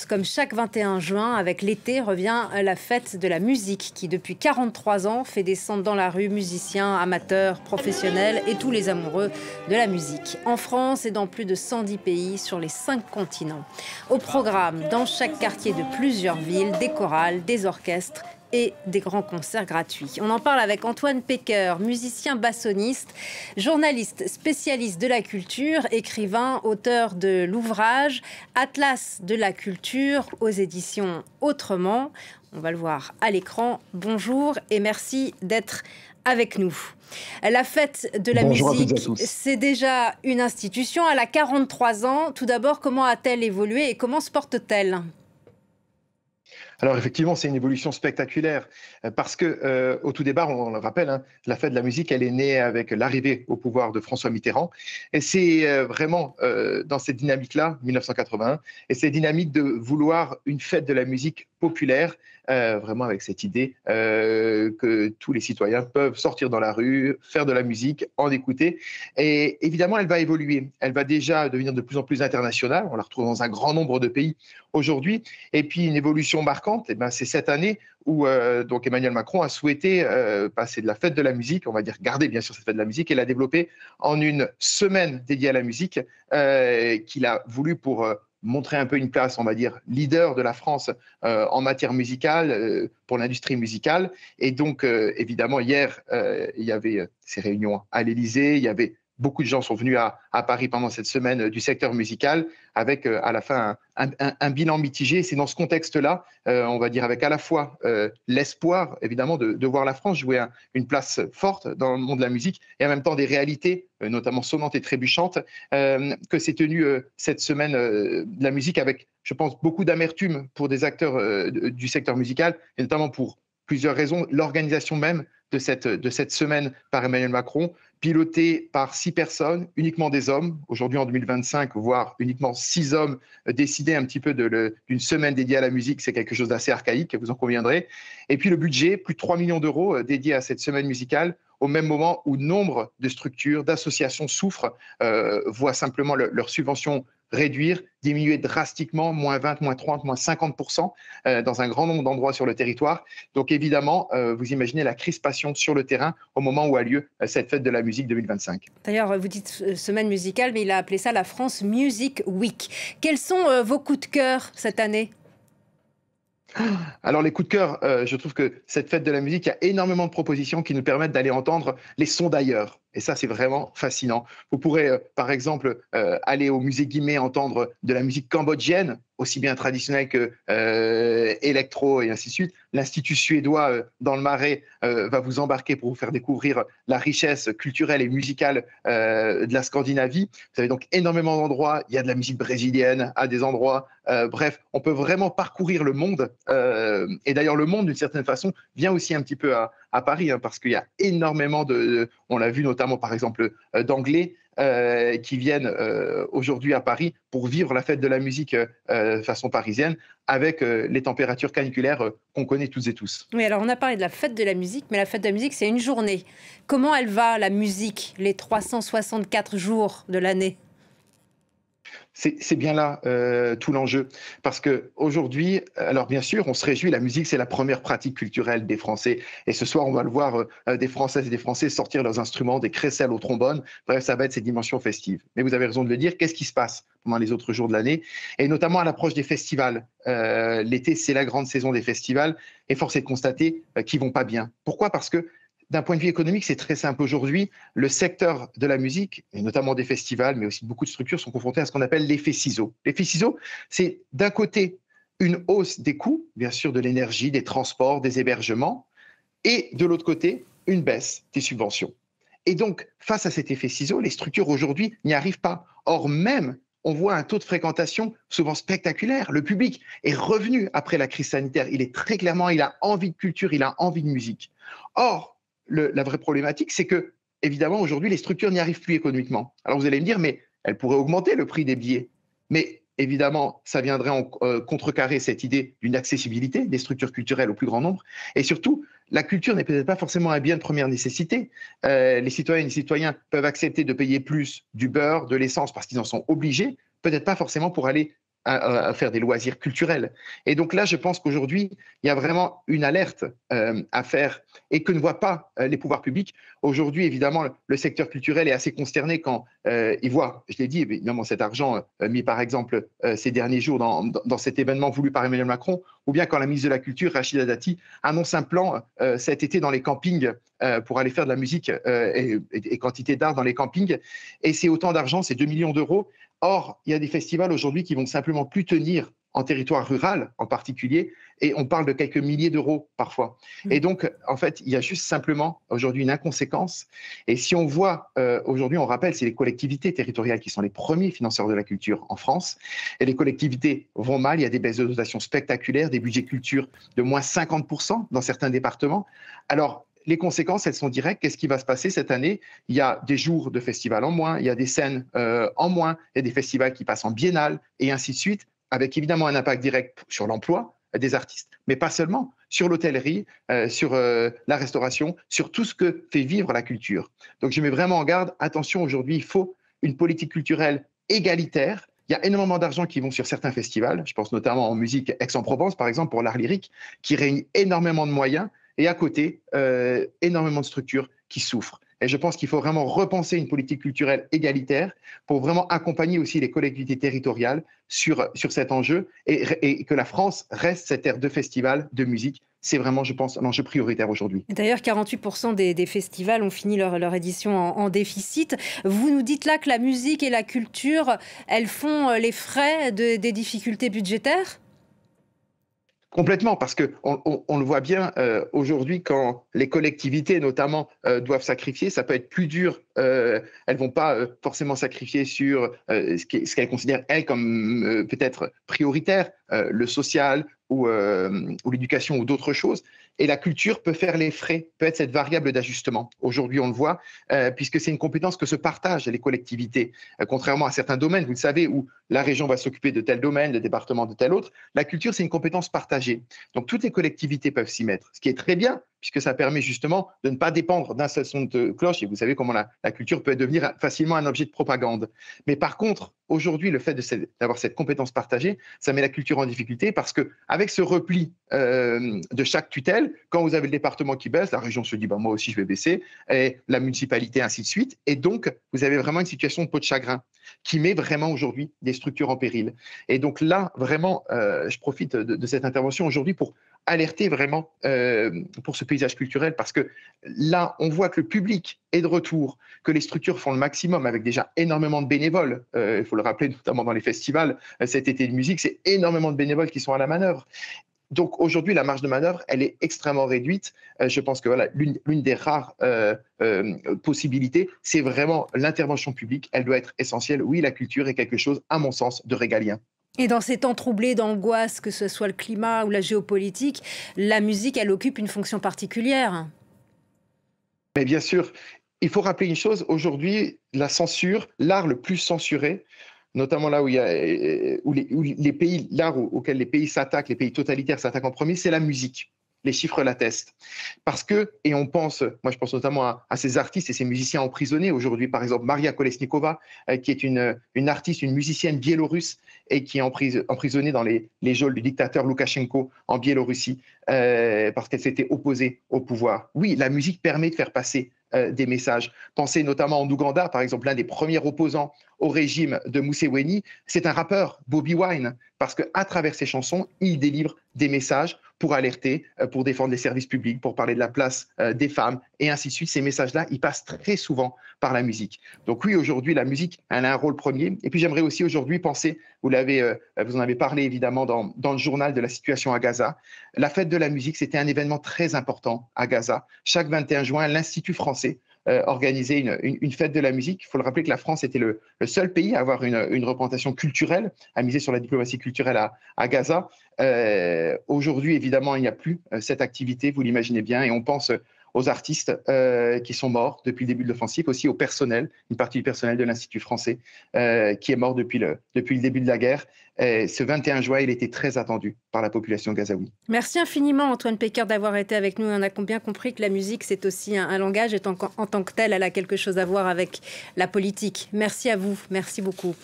Comme chaque 21 juin, avec l'été revient la fête de la musique qui, depuis 43 ans, fait descendre dans la rue musiciens, amateurs, professionnels et tous les amoureux de la musique. En France et dans plus de 110 pays sur les 5 continents. Au programme, dans chaque quartier de plusieurs villes, des chorales, des orchestres et des grands concerts gratuits. On en parle avec Antoine Pecker, musicien bassoniste, journaliste spécialiste de la culture, écrivain, auteur de l'ouvrage Atlas de la culture aux éditions Autrement. On va le voir à l'écran. Bonjour et merci d'être avec nous. La fête de la Bonjour à toutes et à musique, tous. c'est déjà une institution. Elle a 43 ans. Tout d'abord, comment a-t-elle évolué et comment se porte-t-elle ? Alors effectivement, c'est une évolution spectaculaire parce que au tout départ, on le rappelle, hein, la fête de la musique, elle est née avec l'arrivée au pouvoir de François Mitterrand, et c'est vraiment dans cette dynamique-là, 1981, et cette dynamique de vouloir une fête de la musique populaire, vraiment avec cette idée que tous les citoyens peuvent sortir dans la rue, faire de la musique, en écouter. Et évidemment, elle va évoluer. Elle va déjà devenir de plus en plus internationale. On la retrouve dans un grand nombre de pays aujourd'hui. Et puis une évolution marquante, eh ben, c'est cette année où donc Emmanuel Macron a souhaité passer de la fête de la musique, on va dire garder bien sûr cette fête de la musique, et la développer en une semaine dédiée à la musique qu'il a voulu pour montrer un peu une place, on va dire, leader de la France en matière musicale, pour l'industrie musicale. Et donc, évidemment, hier, il y avait ces réunions à l'Élysée, il y avait beaucoup de gens sont venus à Paris pendant cette semaine du secteur musical, avec à la fin un bilan mitigé. C'est dans ce contexte-là, on va dire, avec à la fois l'espoir, évidemment, de voir la France jouer une place forte dans le monde de la musique, et en même temps des réalités, notamment sonnantes et trébuchantes, que s'est tenue cette semaine de la musique, avec, je pense, beaucoup d'amertume pour des acteurs du secteur musical, et notamment pour plusieurs raisons. L'organisation même de cette semaine par Emmanuel Macron, pilotée par 6 personnes, uniquement des hommes, aujourd'hui en 2025, voire uniquement 6 hommes, décider un petit peu d'une semaine dédiée à la musique, c'est quelque chose d'assez archaïque, vous en conviendrez. Et puis le budget, plus de 3 millions d'euros dédiés à cette semaine musicale, au même moment où nombre de structures, d'associations souffrent, voient simplement leurs subventions réduire, diminuer drastiquement, moins 20, moins 30, moins 50% dans un grand nombre d'endroits sur le territoire. Donc évidemment, vous imaginez la crispation sur le terrain au moment où a lieu cette fête de la musique 2025. D'ailleurs, vous dites semaine musicale, mais il a appelé ça la France Music Week. Quels sont vos coups de cœur cette année ? Alors les coups de cœur, je trouve que cette fête de la musique, il y a énormément de propositions qui nous permettent d'aller entendre les sons d'ailleurs. Et ça, c'est vraiment fascinant. Vous pourrez, par exemple, aller au musée Guimet entendre de la musique cambodgienne, aussi bien traditionnelle que électro et ainsi de suite. L'Institut suédois dans le Marais va vous embarquer pour vous faire découvrir la richesse culturelle et musicale de la Scandinavie. Vous avez donc énormément d'endroits. Il y a de la musique brésilienne à des endroits. Bref, on peut vraiment parcourir le monde. Et d'ailleurs, le monde, d'une certaine façon, vient aussi un petit peu à Paris, hein, parce qu'il y a énormément on l'a vu notamment par exemple d'Anglais qui viennent aujourd'hui à Paris pour vivre la fête de la musique façon parisienne, avec les températures caniculaires qu'on connaît toutes et tous. Oui, alors on a parlé de la fête de la musique, mais la fête de la musique, c'est une journée. Comment elle va, la musique, les 364 jours de l'année ? C'est bien là tout l'enjeu. Parce qu'aujourd'hui, alors bien sûr, on se réjouit, la musique, c'est la première pratique culturelle des Français. Et ce soir, on va le voir, des Françaises et des Français sortir leurs instruments, des crécelles au trombone. Bref, ça va être ces dimensions festives. Mais vous avez raison de le dire, qu'est-ce qui se passe pendant les autres jours de l'année? Et notamment à l'approche des festivals. L'été, c'est la grande saison des festivals. Et force est de constater qu'ils vont pas bien. Pourquoi? Parce que d'un point de vue économique, c'est très simple aujourd'hui. Le secteur de la musique, et notamment des festivals, mais aussi beaucoup de structures, sont confrontés à ce qu'on appelle l'effet ciseau. L'effet ciseau, c'est d'un côté une hausse des coûts, bien sûr, de l'énergie, des transports, des hébergements, et de l'autre côté, une baisse des subventions. Et donc, face à cet effet ciseau, les structures aujourd'hui n'y arrivent pas. Or, même, on voit un taux de fréquentation souvent spectaculaire. Le public est revenu après la crise sanitaire. Il est très clairement, il a envie de culture, il a envie de musique. Or, la vraie problématique, c'est que, évidemment, aujourd'hui, les structures n'y arrivent plus économiquement. Alors vous allez me dire, mais elles pourraient augmenter le prix des billets. Mais évidemment, ça viendrait contrecarrer cette idée d'une accessibilité des structures culturelles au plus grand nombre. Et surtout, la culture n'est peut-être pas forcément un bien de première nécessité. Les citoyennes et les citoyens peuvent accepter de payer plus du beurre, de l'essence, parce qu'ils en sont obligés, peut-être pas forcément pour aller à faire des loisirs culturels. Et donc là, je pense qu'aujourd'hui, il y a vraiment une alerte à faire et que ne voient pas les pouvoirs publics. Aujourd'hui, évidemment, le secteur culturel est assez consterné quand il voit, je l'ai dit, évidemment, cet argent mis, par exemple, ces derniers jours dans cet événement voulu par Emmanuel Macron, ou bien quand la ministre de la Culture, Rachida Dati, annonce un plan cet été dans les campings pour aller faire de la musique et quantité d'art dans les campings. Et c'est autant d'argent, c'est 2 millions d'euros. Or, il y a des festivals aujourd'hui qui vont simplement plus tenir en territoire rural en particulier, et on parle de quelques milliers d'euros parfois. Et donc, en fait, il y a juste simplement aujourd'hui une inconséquence. Et si on voit, aujourd'hui, on rappelle, c'est les collectivités territoriales qui sont les premiers financeurs de la culture en France, et les collectivités vont mal, il y a des baisses de dotation spectaculaires, des budgets culture de moins 50% dans certains départements. Alors, les conséquences, elles sont directes. Qu'est-ce qui va se passer cette année? Il y a des jours de festivals en moins, il y a des scènes en moins, il y a des festivals qui passent en biennale, et ainsi de suite, avec évidemment un impact direct sur l'emploi des artistes, mais pas seulement, sur l'hôtellerie, sur la restauration, sur tout ce que fait vivre la culture. Donc je mets vraiment en garde, attention, aujourd'hui, il faut une politique culturelle égalitaire. Il y a énormément d'argent qui vont sur certains festivals, je pense notamment en musique Aix-en-Provence, par exemple, pour l'art lyrique, qui réunit énormément de moyens, et à côté, énormément de structures qui souffrent. Et je pense qu'il faut vraiment repenser une politique culturelle égalitaire pour vraiment accompagner aussi les collectivités territoriales sur cet enjeu et que la France reste cette ère de festival, de musique. C'est vraiment, je pense, un enjeu prioritaire aujourd'hui. D'ailleurs, 48% des festivals ont fini leur édition en déficit. Vous nous dites là que la musique et la culture, elles font les frais des difficultés budgétaires ? Complètement, parce qu'on le voit bien aujourd'hui, quand les collectivités, notamment, doivent sacrifier, ça peut être plus dur. Elles ne vont pas forcément sacrifier sur ce qu'elles considèrent, elles, comme peut-être prioritaire, le social ou l'éducation ou d'autres choses. Et la culture peut faire les frais, peut être cette variable d'ajustement. Aujourd'hui, on le voit, puisque c'est une compétence que se partagent les collectivités. Contrairement à certains domaines, vous le savez, où la région va s'occuper de tel domaine, le département de tel autre, la culture, c'est une compétence partagée. Donc, toutes les collectivités peuvent s'y mettre, ce qui est très bien, puisque ça permet justement de ne pas dépendre d'un seul son de cloche. Et vous savez comment la culture peut devenir facilement un objet de propagande. Mais par contre, aujourd'hui, le fait d'avoir cette compétence partagée, ça met la culture en difficulté parce qu'avec ce repli de chaque tutelle, quand vous avez le département qui baisse, la région se dit bah, moi aussi je vais baisser, et la municipalité, ainsi de suite. Et donc, vous avez vraiment une situation de peau de chagrin qui met vraiment aujourd'hui des structures en péril. Et donc là, vraiment, je profite de cette intervention aujourd'hui pour alerter vraiment pour ce paysage culturel, parce que là, on voit que le public est de retour, que les structures font le maximum avec déjà énormément de bénévoles. Il faut le rappeler, notamment dans les festivals, cet été de musique, c'est énormément de bénévoles qui sont à la manœuvre. Donc aujourd'hui, la marge de manœuvre, elle est extrêmement réduite. Je pense que voilà, l'une des rares possibilités, c'est vraiment l'intervention publique. Elle doit être essentielle. Oui, la culture est quelque chose, à mon sens, de régalien. Et dans ces temps troublés d'angoisse, que ce soit le climat ou la géopolitique, la musique, elle occupe une fonction particulière. Mais bien sûr, il faut rappeler une chose. Aujourd'hui, la censure, l'art le plus censuré, notamment là où il y a, où les pays, l'art auquel les pays s'attaquent, les pays totalitaires s'attaquent en premier, c'est la musique. Les chiffres l'attestent. Parce que, et on pense, moi je pense notamment à ces artistes et ces musiciens emprisonnés aujourd'hui, par exemple Maria Kolesnikova, qui est une artiste, une musicienne biélorusse et qui est emprisonnée dans les geôles du dictateur Loukachenko en Biélorussie parce qu'elle s'était opposée au pouvoir. Oui, la musique permet de faire passer des messages. Pensez notamment en Ouganda, par exemple, l'un des premiers opposants au régime de Museveni, c'est un rappeur, Bobby Wine, parce qu'à travers ses chansons, il délivre des messages pour alerter, pour défendre les services publics, pour parler de la place des femmes, et ainsi de suite. Ces messages-là, ils passent très souvent par la musique. Donc oui, aujourd'hui, la musique, elle a un rôle premier. Et puis j'aimerais aussi aujourd'hui penser, vous en avez parlé évidemment dans le journal de la situation à Gaza, la fête de la musique, c'était un événement très important à Gaza. Chaque 21 juin, l'Institut français organisait une fête de la musique. Il faut le rappeler que la France était le seul pays à avoir une représentation culturelle, à miser sur la diplomatie culturelle à Gaza. Aujourd'hui, évidemment, il n'y a plus cette activité, vous l'imaginez bien, et on pense aux artistes qui sont morts depuis le début de l'offensive, aussi au personnel, une partie du personnel de l'Institut français qui est mort depuis le début de la guerre. Ce 21 juin, il était très attendu par la population gazaoui. Merci infiniment Antoine Pecker d'avoir été avec nous. On a bien compris que la musique, c'est aussi un langage et en tant que tel, elle a quelque chose à voir avec la politique. Merci à vous, merci beaucoup.